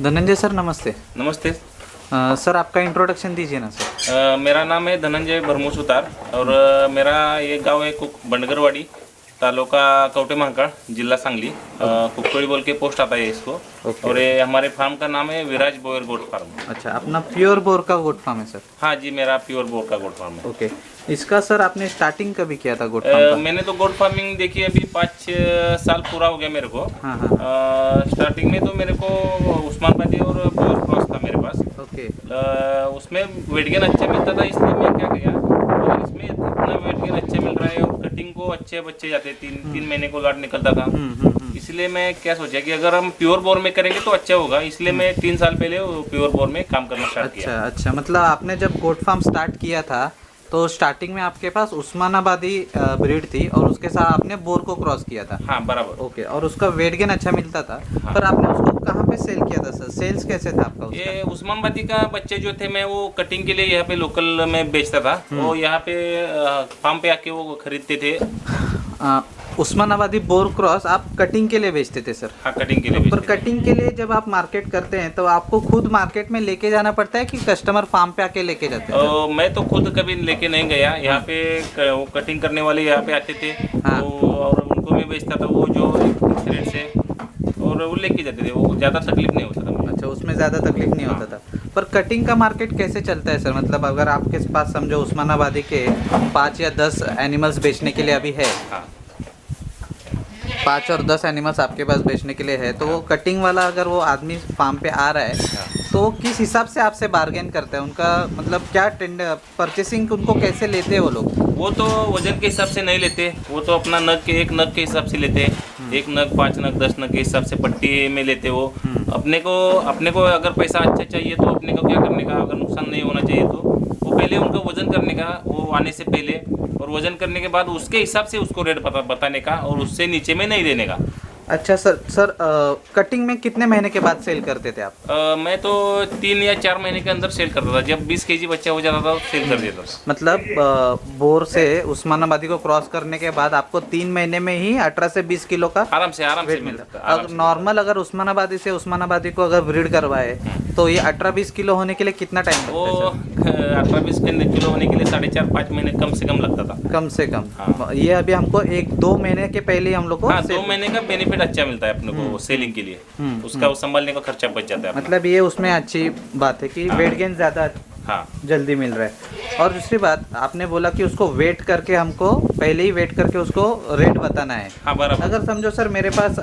Dhananjay sir नमस्ते। नमस्ते। Sir आपका इंट्रोडक्शन दीजिए ना सर। मेरा नाम है धनंजय भरमू सुतार और मेरा ये गांव है बंडगरवाड़ी, तालुका कवटे महाकाळ, जिला सांगली। कुकड़ी बोल के पोस्ट आता है इसको। ओके। और ये हमारे फार्म का नाम है विराज बोयर गोट फार्म। अच्छा, अपना प्योर बोर का गोट फार्म है सर? हाँ जी, मेरा प्योर बोर का गोट फार्म है। ओके। इसका सर आपने स्टार्टिंग कभी किया था गोट फार्म का? मैंने तो गोट फार्मिंग देखी अभी 5 साल पूरा हो गया मेरे को। हाँ हाँ। स्टार्टिंग में तो मेरे को उस्मानाबादी और प्योर क्रॉस था मेरे पास। ओके। उसमें वेट गेन अच्छा मिलता था, इसलिए मैं क्या किया, और इसमें इतना वेट गेन अच्छा मिल रहा है और कटिंग को अच्छे बच्चे जाते, 3 महीने को लाट निकलता था। इसलिए मैं क्या सोचा कि अगर हम प्योर बोर में करेंगे तो अच्छा होगा, इसलिए मैं 3 साल पहले प्योर बोर में काम करना स्टार्ट किया। अच्छा, मतलब आपने जब गोट फार्म स्टार्ट किया था तो स्टार्टिंग में आपके पास उस्मानाबादी ब्रीड थी और उसके साथ आपने बोर को क्रॉस किया था? हाँ बराबर। ओके। और उसका वेट गेन अच्छा मिलता था। हाँ। पर आपने उसको कहाँ पे सेल किया था सर? सेल्स कैसे था आपका उसका? ये उस्मानाबादी का बच्चे जो थे, मैं वो कटिंग के लिए यहाँ पे लोकल में बेचता था। वो यहाँ पे फार्म पे आके वो खरीदते थे। उस्मानाबादी बोर क्रॉस आप कटिंग के लिए बेचते थे सर? हाँ, कटिंग के लिए पर बेचते थे। कटिंग के लिए जब आप मार्केट करते हैं तो आपको खुद मार्केट में लेके जाना पड़ता है कि कस्टमर फार्म पे आके लेके जाते हैं? मैं तो खुद कभी लेके नहीं गया। यहाँ पे वो कटिंग करने वाले यहाँ पे आते थे। हाँ। और उनको मैं बेचता था, वो जो फिक्स रेट से, और वो लेके जाते थे। वो ज़्यादा तकलीफ नहीं होता था मुझे। अच्छा, उसमें ज़्यादा तकलीफ नहीं होता था। पर कटिंग का मार्केट कैसे चलता है सर? मतलब अगर आपके पास समझो उस्मानाबादी के 5 या 10 एनिमल्स बेचने के लिए अभी है, हाँ 5 और 10 एनिमल्स आपके पास बेचने के लिए है, तो वो कटिंग वाला अगर वो आदमी फार्म पे आ रहा है तो किस हिसाब से आपसे बार्गेन करते हैं? उनका मतलब क्या परचेसिंग उनको कैसे लेते हैं वो लोग? वो तो वजन के हिसाब से नहीं लेते, वो तो अपना एक नग के हिसाब से लेते हैं। 1 नग, 5 नग, 10 नग के हिसाब से पट्टी में लेते वो। अपने को अगर पैसा अच्छा चाहिए तो अपने को क्या करने का, अगर नुकसान नहीं होना चाहिए तो वो पहले उनको वजन करने का, वो आने से पहले, और वजन करने के बाद उसके हिसाब से उसको रेट बताने का, और उससे नीचे में नहीं देने का। अच्छा सर, कटिंग में कितने महीने के बाद सेल करते थे आप? मैं तो 3 या 4 महीने के अंदर सेल करता था। जब 20 केजी बच्चा हो जाता था सेल कर देता था। मतलब बोर से उस्मानाबादी को क्रॉस करने के बाद आपको 3 महीने में ही 18 से 20 किलो का आराम से मिलता था। अगर नॉर्मल अगर उस्मानाबादी से उस्मानाबादी को अगर ब्रीड करवाए तो ये 18-20 किलो होने के लिए कितना टाइम लगता वो है सर? 18-20 किलो होने के लिए 4.5-5 महीने कम से कम लगता था। कम से कम। हाँ। ये अभी हमको 1-2 महीने के पहले ही हम लोग को हाँ, 2 महीने का बेनिफिट अच्छा मिलता है अपने को सेलिंग के लिए। उसका वो संभालने का खर्चा बच जाता है अपना। मतलब ये उसमें अच्छी बात है कि वेट गेन ज़्यादा हाँ जल्दी मिल रहा है। और दूसरी बात आपने बोला कि उसको वेट करके हमको पहले ही वेट करके उसको रेट बताना है। हाँ बराबर। अगर समझो सर मेरे पास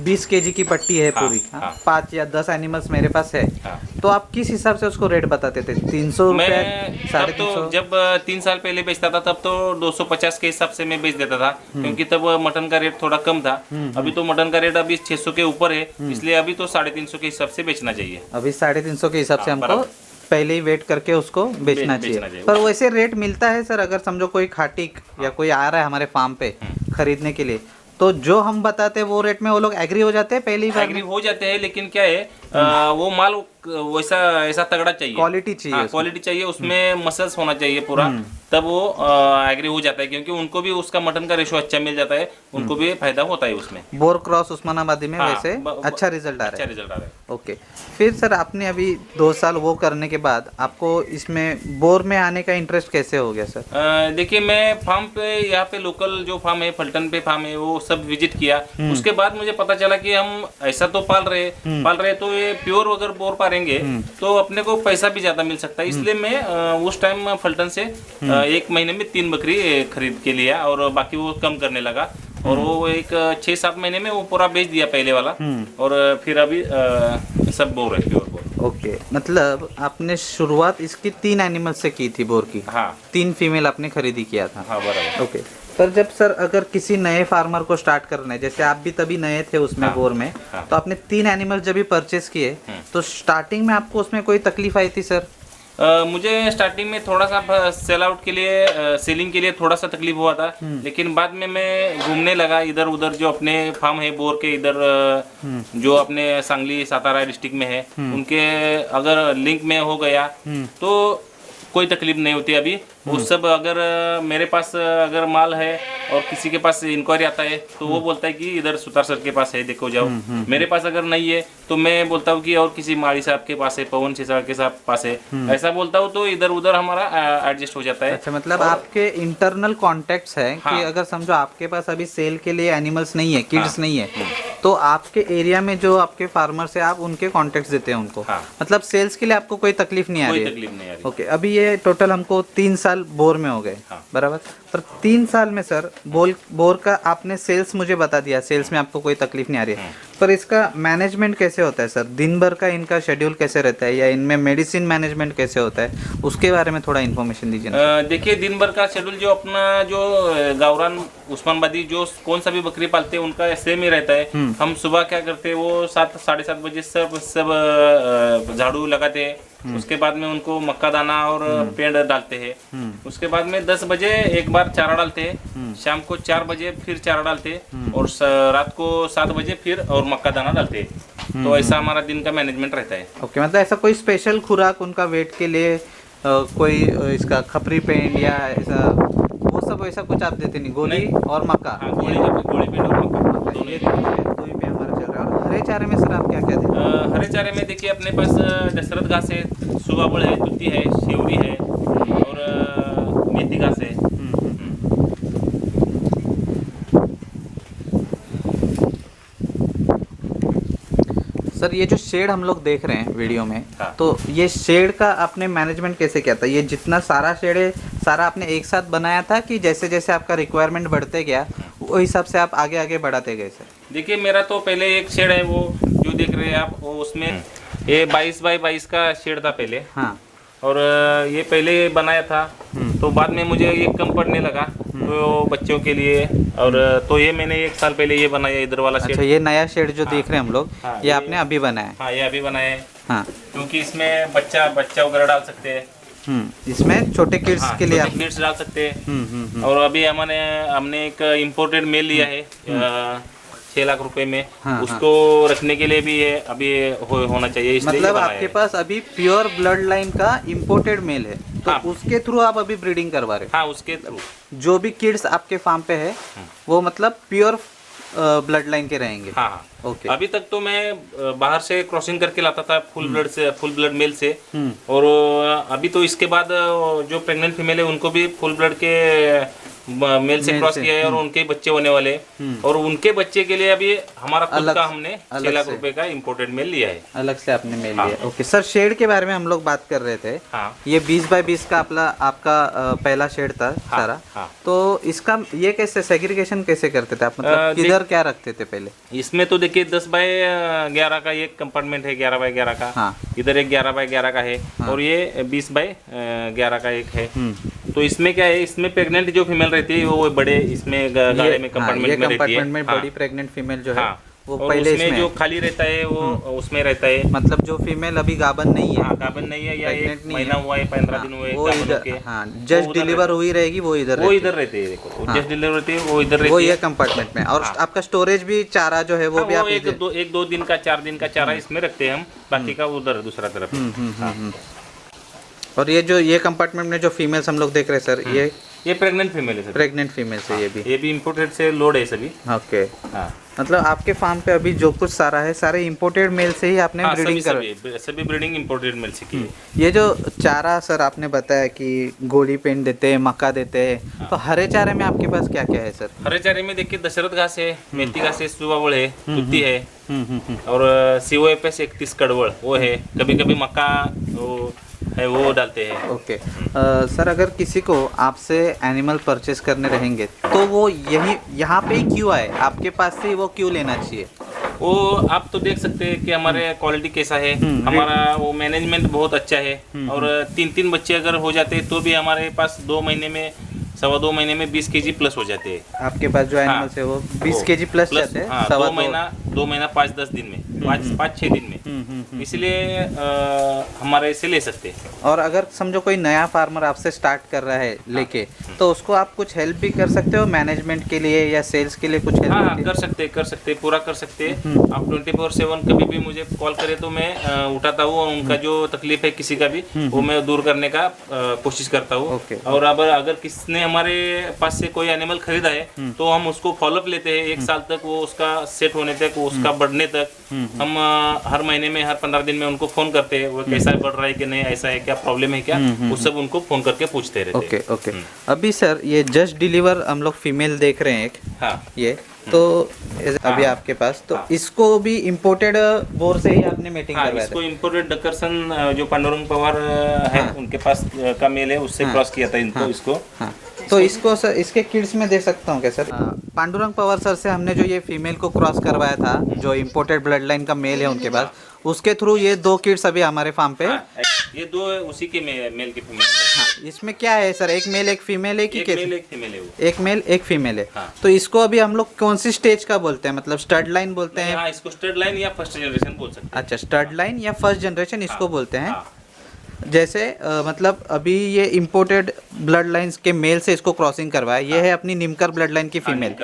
20 केजी की पट्टी है हाँ, पूरी, हाँ। 5 या 10 एनिमल्स मेरे पास है, हाँ। तो आप किस हिसाब से उसको रेट बताते थे? 300 रुपये, मैं तब तो 350? जब 3 साल पहले बेचता था तब तो 250 के हिसाब से मैं बेच देता था, क्योंकि तब मटन का रेट थोड़ा कम था। अभी तो मटन का रेट अभी 600 के ऊपर है, इसलिए अभी तो 350 के हिसाब से बेचना चाहिए। अभी 350 के हिसाब से हाँ, हमको बराबर। पहले ही वेट करके उसको बेचना चाहिए। चाहिए। पर वैसे रेट मिलता है सर? अगर समझो कोई खाटिक या कोई आ रहा है हमारे फार्म पे खरीदने के लिए, तो जो हम बताते हैं वो रेट में वो लोग एग्री हो जाते हैं पहली बार एग्री हो जाते हैं, लेकिन क्या है, वो माल वैसा ऐसा तगड़ा चाहिए, क्वालिटी चाहिए हाँ, उसमें। क्वालिटी चाहिए, उसमें मसल्स होना चाहिए पूरा, तब वो एग्री हो जाता है, क्योंकि उनको भी उसका मटन का रेशो अच्छा मिल जाता है, उनको भी फायदा होता है उसमें। बोर क्रॉस उस्मानाबादी में हाँ, वैसे अच्छा रिजल्ट आ रहा अच्छा है। रिजल्ट आ रहा है। ओके। फिर सर आपने अभी 2 साल वो करने के बाद आपको इसमें बोर में आने का इंटरेस्ट कैसे हो गया सर? देखिए, मैं फार्म पे यहाँ पे लोकल जो फार्म है, फल्टन पे फार्म है, वो सब विजिट किया। उसके बाद मुझे पता चला कि हम ऐसा तो पाल रहे तो ये प्योर अगर बोर पालेंगे तो अपने को पैसा भी ज्यादा मिल सकता है। इसलिए मैं उस टाइम फल्टन से 1 महीने में 3 बकरी खरीद के लिया, और बाकी वो कम करने लगा, और वो एक 6-7 महीने में वो पूरा बेच दिया पहले वाला, और फिर अभी सब बोर है, प्योर बोर। ओके। मतलब आपने शुरुआत इसकी 3 एनिमल से की थी बोर की? हाँ 3 फीमेल आपने खरीदी किया था? हाँ बराबर। ओके। पर जब सर अगर किसी नए फार्मर को स्टार्ट करना है, जैसे आप भी तभी नए थे उसमें हाँ, बोर में, हाँ। तो आपने 3 एनिमल जब भी परचेस किए तो स्टार्टिंग में आपको उसमें कोई तकलीफ आई थी सर? मुझे स्टार्टिंग में थोड़ा सा सेल आउट के लिए, सेलिंग के लिए थोड़ा सा तकलीफ हुआ था, लेकिन बाद में मैं घूमने लगा इधर उधर, जो अपने फार्म है बोर के इधर, जो अपने सांगली सातारा डिस्ट्रिक्ट में है, उनके अगर लिंक में हो गया तो कोई तकलीफ नहीं होती अभी। वो सब अगर मेरे पास अगर माल है और किसी के पास इंक्वायरी आता है तो वो बोलता है कि इधर सुतार सर के पास है, देखो जाओ। मेरे पास अगर नहीं है तो मैं बोलता हूँ कि और किसी माड़ी साहब के पास है, पवन सिंह के साहब पास है, ऐसा बोलता हूँ, तो इधर उधर हमारा एडजस्ट हो जाता है। अच्छा, मतलब आपके इंटरनल कॉन्टेक्ट्स हैं कि हाँ। अगर समझो आपके पास अभी सेल के लिए एनिमल्स नहीं है, किड्स नहीं है, तो आपके एरिया में जो आपके फार्मर्स है आप उनके कॉन्टेक्ट्स देते हैं उनको। हाँ। मतलब सेल्स के लिए आपको कोई तकलीफ नहीं आ रही कोई है। तकलीफ नहीं आ रही। ओके, अभी ये टोटल हमको 3 साल बोर में हो गए। हाँ। बराबर। पर 3 साल में सर बोर का आपने सेल्स मुझे बता दिया, सेल्स में आपको कोई तकलीफ नहीं आ रही है, पर इसका मैनेजमेंट कैसे होता है सर? दिन भर का इनका शेड्यूल कैसे रहता है, या इनमें मेडिसिन मैनेजमेंट कैसे होता है, उसके बारे में थोड़ा इन्फॉर्मेशन दीजिए ना। देखिए, दिन भर का शेड्यूल जो अपना जो गावरान उस्मानाबादी जो कौन सा भी बकरी पालते हैं उनका सेम ही रहता है। हम सुबह क्या करते हैं, वो 7 साढ़े 7 बजे सब झाड़ू लगाते हैं। उसके बाद में उनको मक्का दाना और पेड़ डालते हैं। उसके बाद में 10 बजे एक बार चारा डालते हैं, शाम को 4 बजे फिर चारा डालते हैं, और रात को 7 बजे फिर और मक्का दाना डालते हैं। तो ऐसा हमारा दिन का मैनेजमेंट रहता है। ओके, मतलब ऐसा कोई स्पेशल खुराक उनका वेट के लिए कोई इसका खपरी पेंड या ऐसा वो सब ऐसा कुछ आप देते नहीं? गोली और मक्का? हाँ, गोली पेड़ और मक्का दोनों। ये कोई भी हमारा चल रहा है। और हरे चारे में सर आप क्या क्या देते हैं? हरे चारे में देखिए अपने पास दशरथ घास है, सुबाबुल है, तुत्ती है, शेवरी है और मेथी घास है। सर ये जो शेड हम लोग देख रहे हैं वीडियो में, हाँ। तो ये शेड का आपने मैनेजमेंट कैसे किया था? ये जितना सारा शेड है सारा आपने एक साथ बनाया था कि जैसे जैसे आपका रिक्वायरमेंट बढ़ते गया वो हिसाब से आप आगे आगे बढ़ाते गए सर? देखिए, मेरा तो पहले एक शेड है, वो जो देख रहे हैं आप, वो उसमें ये 22 बाई 22 का शेड था पहले। हाँ। और ये पहले बनाया था, तो बाद में मुझे ये कम पड़ने लगा तो बच्चों के लिए, और तो ये मैंने 1 साल पहले ये बनाया, इधर वाला शेड। अच्छा, ये नया शेड जो देख रहे हैं हम लोग, हाँ, ये आपने अभी बनाया है? हाँ, ये अभी बनाया है। हाँ। क्योंकि इसमें बच्चा वगैरह डाल सकते हैं। इसमें छोटे किड्स के लिए आप किड्स डाल सकते हैं। और अभी हमने एक इम्पोर्टेड मेल लिया है 6 लाख रुपए में। हाँ, उसको रखने के लिए भी ये अभी होना चाहिए, इसलिए मतलब ये आपके बनाया पास अभी प्योर ब्लड लाइन का इम्पोर्टेड मेल है, तो हाँ। उसके थ्रू आप अभी ब्रीडिंग करवा रहे है। हाँ, उसके थ्रू हो? जो भी किड्स आपके फार्म पे है वो मतलब प्योर ब्लड लाइन के रहेंगे? हाँ हाँ। ओके। अभी तक तो मैं बाहर से क्रॉसिंग करके लाता था फुल ब्लड मेल से। और अभी तो इसके बाद जो प्रेग्नेंट फीमेल है उनको भी फुल ब्लड के मेल से क्रॉस किया है, और उनके बच्चे होने वाले। और उनके बच्चे के लिए अभी हमारा खुद का हमने 6 लाख रुपए का इम्पोर्टेड मेल लिया है। अलग से आपने मेल लिया? ओके सर, शेड के बारे में हम लोग बात कर रहे थे। हाँ। ये 20 बाय 20 का आपका पहला शेड था सारा। हाँ। तो इसका ये कैसे सेग्रीगेशन कैसे करते थे आप? मतलब किधर क्या रखते थे पहले? इसमें तो देखिए 10 बाय 11 का एक कंपार्टमेंट है, 11 बाय 11 का। हाँ। इधर एक 11 बाय 11 का है, और ये 20 बाय 11 का एक है। तो इसमें क्या है, इसमें प्रेग्नेंट जो फीमेल रहती है वो बड़े इसमें गाड़े में कंपार्टमेंट में रहती है। में बड़ी प्रेग्नेंट फीमेल जो है हाँ। वो और पहले उसमें इसमें जो खाली रहता है वो उसमें रहता है। मतलब जो फीमेल अभी गाभन नहीं है, हाँ, गाभन नहीं है, या Pregnant एक नहीं महीना है। हुआ है, 15 दिन हुए वो गाभन इधर, होके। हाँ, जस्ट डिलीवर हुई रहेगी वो इधर वो रहती इधर रहते हैं। देखो, हाँ। जस्ट डिलीवर रहती है, वो इधर है। वो रहती ये है। कंपार्टमेंट में। और हाँ। आपका स्टोरेज भी चारा जो है वो भी हाँ, आप वो एक दो दिन का 4 दिन का चारा इसमें रखते हैं हम, बाकी का उधर दूसरा तरफ। हाँ। और ये कंपार्टमेंट में जो फीमेल्स हम लोग देख रहे हैं सर, ये प्रेग्नेंट फीमेल है सर। प्रेग्नेंट फीमेल्स है ये भी इम्पोर्टेड से लोड है सभी। ओके। हाँ। मतलब आपके फार्म पे अभी जो कुछ सारा है सारे इंपोर्टेड मेल से ही आपने हाँ, ब्रीडिंग कर सभी ब्रीडिंग इम्पोर्टेड मेल से की है। ये जो चारा सर आपने बताया कि गोली पेंट देते हैं, मक्का देते हैं, तो हरे चारे में आपके पास क्या क्या है सर? हरे चारे में देखिए दशरथ घास है, मेथी घास है, सुबाबुल है, तुत्ती है, और COFS 31 कड़वड़ वो है। कभी कभी मक्का वो डालते हैं। ओके। सर अगर किसी को आपसे एनिमल परचेस करने रहेंगे तो वो यहाँ पे ही क्यों आए, आपके पास से वो क्यों लेना चाहिए? वो आप तो देख सकते हैं कि हमारे क्वालिटी कैसा है, हमारा वो मैनेजमेंट बहुत अच्छा है। और 3 बच्चे अगर हो जाते तो भी हमारे पास 2 महीने में 2.25 महीने में 20 kg प्लस हो जाते हैं। आपके पास जो एनिमल्स है वो 20 kg प्लस जाते हैं? 2 महीना 5-10 दिन में पाँच 6 दिन में, इसलिए हमारे से ले सकते हैं। और अगर समझो कोई नया फार्मर आपसे स्टार्ट कर रहा है लेके, तो उसको आप कुछ हेल्प भी कर सकते हो मैनेजमेंट के लिए या सेल्स के लिए कुछ हेल्प? हाँ, कर सकते पूरा कर सकते हैं। आप 24/7 कभी भी मुझे कॉल करें तो मैं उठाता हूँ, और उनका जो तकलीफ है किसी का भी वो मैं दूर करने का कोशिश करता हूँ। ओके। और अब अगर किसने हमारे पास से कोई एनिमल खरीदा है तो हम उसको फॉलोअप लेते हैं 1 साल तक, वो उसका सेट होने तक, वो उसका बढ़ने तक। हम हर महीने में, हर 15 दिन में उनको फोन करते हैं, वो कैसा बढ़ रहा है कि नहीं, ऐसा है क्या, प्रॉब्लम है क्या, वो सब उनको फोन करके पूछते रहते हैं। Okay okay. अभी सर ये जस्ट डिलीवर हम लोग फीमेल देख रहे हैं एक, हाँ, ये तो अभी आपके पास तो इसको भी इम्पोर्टेड बोर से ही आपने मीटिंग हाँ, करवाया इसको इम्पोर्टेड डकरसन जो पांडुरंग पवार है उनके पास का मेल है, उससे क्रॉस किया था इनको, इसको। हाँ, तो इसको सर इसके किड्स में दे सकता हूँ क्या सर? पांडुरंग पवार सर से हमने जो ये फीमेल को क्रॉस करवाया था, जो इम्पोर्टेड ब्लड लाइन का मेल है उनके पास, उसके थ्रू ये 2 किड्स अभी हमारे फार्म पे। हाँ, ये 2 उसी के मेल के फीमेल। हाँ, इसमें क्या है सर, एक मेल एक फीमेल है कि एक मेल एक फीमेल है वो। एक मेल एक फीमेल है? हाँ। तो इसको अभी हम लोग कौन सी स्टेज का बोलते हैं, मतलब स्टड लाइन बोलते हैं? हाँ, इसको स्टड लाइन या फर्स्ट जनरेशन बोल सकते हैं। अच्छा, स्टड लाइन या फर्स्ट जनरेशन इसको बोलते हैं। हाँ, जैसे मतलब अभी ये इम्पोर्टेड ब्लड लाइंस के मेल से इसको क्रॉसिंग करवाया, ये है अपनी निमकर ब्लड लाइन की फीमेल,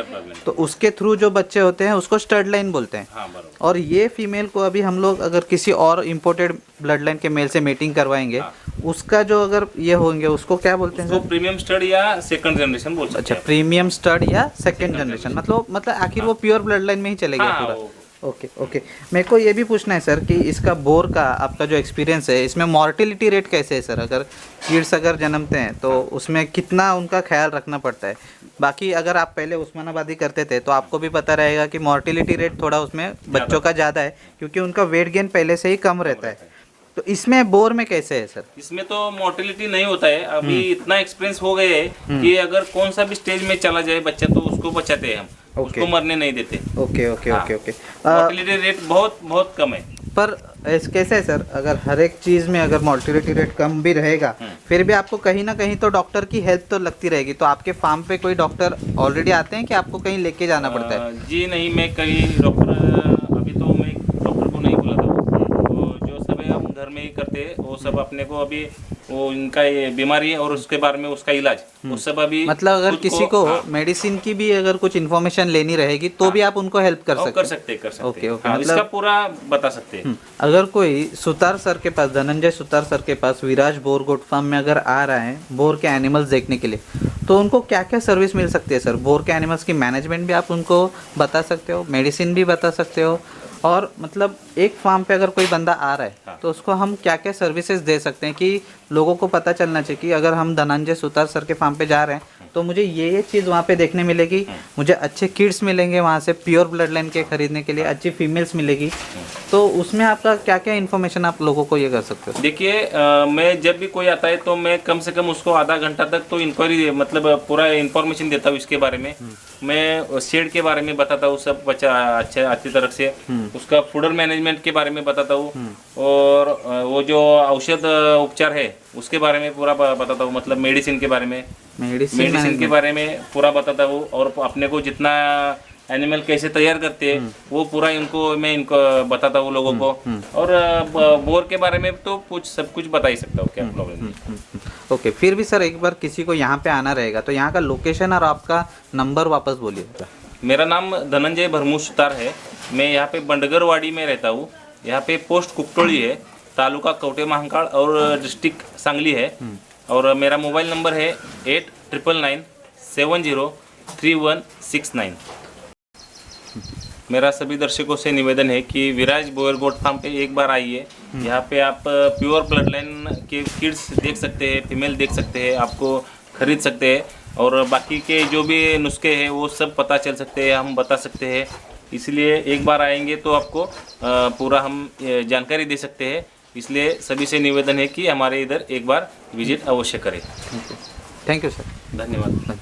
तो उसके थ्रू जो बच्चे होते हैं उसको स्टड लाइन बोलते हैं। हाँ, बराबर। और ये फीमेल को अभी हम लोग अगर किसी और इम्पोर्टेड ब्लड लाइन के मेल से मीटिंग करवाएंगे, उसका जो अगर ये होंगे उसको क्या बोलते हैं उसको सर? प्रीमियम स्टड या सेकंड जनरेशन बोल सकते अच्छा, हैं। प्रीमियम स्टड या सेकेंड जनरेशन, मतलब आखिर वो प्योर ब्लड लाइन में ही चलेगा हाँ, पूरा? वो- ओके ओके। मेरे को ये भी पूछना है सर कि इसका बोर का आपका जो एक्सपीरियंस है, इसमें मॉर्टिलिटी रेट कैसे है सर? अगर किड्स अगर जन्मते हैं तो उसमें कितना उनका ख्याल रखना पड़ता है? बाकी अगर आप पहले उस्मानाबादी करते थे तो आपको भी पता रहेगा कि मॉर्टिलिटी रेट थोड़ा उसमें बच्चों का ज़्यादा है, क्योंकि उनका वेट गेन पहले से ही कम रहता है। तो इसमें बोर में कैसे है सर? इसमें तो मोर्टिलिटी नहीं होता है। अभी इतना एक्सपीरियंस हो गए है कि अगर कौन सा भी स्टेज में चला जाए बच्चा तो उसको बचाते हैं हम, उसको मरने नहीं देते। Okay okay okay okay. Mortality rate बहुत बहुत कम है। पर कैसे है सर, अगर हर एक चीज़ में अगर मोर्टिलिटी रेट कम भी रहेगा, फिर भी आपको कहीं ना कहीं तो डॉक्टर की हेल्प तो लगती रहेगी। तो आपके फार्म पे कोई डॉक्टर ऑलरेडी आते हैं कि आपको कहीं लेके जाना पड़ता है? जी नहीं, मैं कहीं डॉक्टर, अभी तो मैं डॉक्टर को नहीं बुलाता हूँ। वो जो सब है हम घर में ही करते हैं, वो सब अपने को अभी वो इनका ये बीमारी है और उसके बारे में उसका इलाज वो सब अभी, मतलब अगर खुद किसी को हाँ, मेडिसिन की भी अगर कुछ इन्फॉर्मेशन लेनी रहेगी तो भी आप उनको हेल्प कर और सकते कर सकते ओके, ओके, हाँ, मतलब- इसका पूरा बता सकते हैं। अगर कोई सुतार सर के पास, धनंजय सुतार सर के पास विराज बोर गोट फार्म में अगर आ रहा है बोर के एनिमल्स देखने के लिए, तो उनको क्या क्या सर्विस मिल सकती है सर? बोर के एनिमल्स की मैनेजमेंट भी आप उनको बता सकते हो, मेडिसिन भी बता सकते हो, और मतलब एक फार्म पे अगर कोई बंदा आ रहा है तो उसको हम क्या क्या सर्विसेज दे सकते हैं कि लोगों को पता चलना चाहिए कि अगर हम धनंजय सुतार सर के फार्म पे जा रहे हैं तो मुझे ये चीज़ वहाँ पे देखने मिलेगी, मुझे अच्छे किड्स मिलेंगे वहाँ से प्योर ब्लड लाइन के खरीदने के लिए, अच्छी फीमेल्स मिलेगी, तो उसमें आपका क्या क्या इन्फॉर्मेशन आप लोगों को ये कर सकते हो? देखिए, मैं जब भी कोई आता है तो मैं कम से कम उसको आधा घंटा तक तो इंक्वायरी, मतलब पूरा इंफॉर्मेशन देता हूँ इसके बारे में। मैं शेड के बारे में बताता हूँ सब बच्चा अच्छी तरह से, उसका फूडर मैनेजमेंट के बारे में बताता हूँ, और वो जो औषध उपचार है उसके बारे में पूरा बताता हूँ, मतलब मेडिसिन के बारे में, मेडिसिन के बारे में पूरा बताता हूँ, और अपने को जितना एनिमल कैसे तैयार करते हैं वो पूरा इनको बताता हूँ लोगों को। और बोर के बारे में तो सब कुछ बता ही सकता हूँ, क्या प्रॉब्लम नहीं। ओके, फिर भी सर एक बार किसी को यहाँ पे आना रहेगा तो यहाँ का लोकेशन और आपका नंबर वापस बोलिए। मेरा नाम धनंजय भरमू सुतार है। मैं यहाँ पे बंडगरवाड़ी में रहता हूँ। यहाँ पे पोस्ट कुकटोली है, तालुका कवटे महाकाल और डिस्ट्रिक्ट सांगली है। और मेरा मोबाइल नंबर है 8999703169। मेरा सभी दर्शकों से निवेदन है कि विराज बोयर गोट फार्म पे एक बार आइए। यहाँ पे आप प्योर ब्लड लाइन के किड्स देख सकते हैं, फीमेल देख सकते हैं, आपको खरीद सकते हैं, और बाकी के जो भी नुस्खे हैं वो सब पता चल सकते हैं, हम बता सकते हैं। इसलिए एक बार आएंगे तो आपको पूरा हम जानकारी दे सकते हैं। इसलिए सभी से निवेदन है कि हमारे इधर एक बार विजिट अवश्य करें। Thank you sir. धन्यवाद।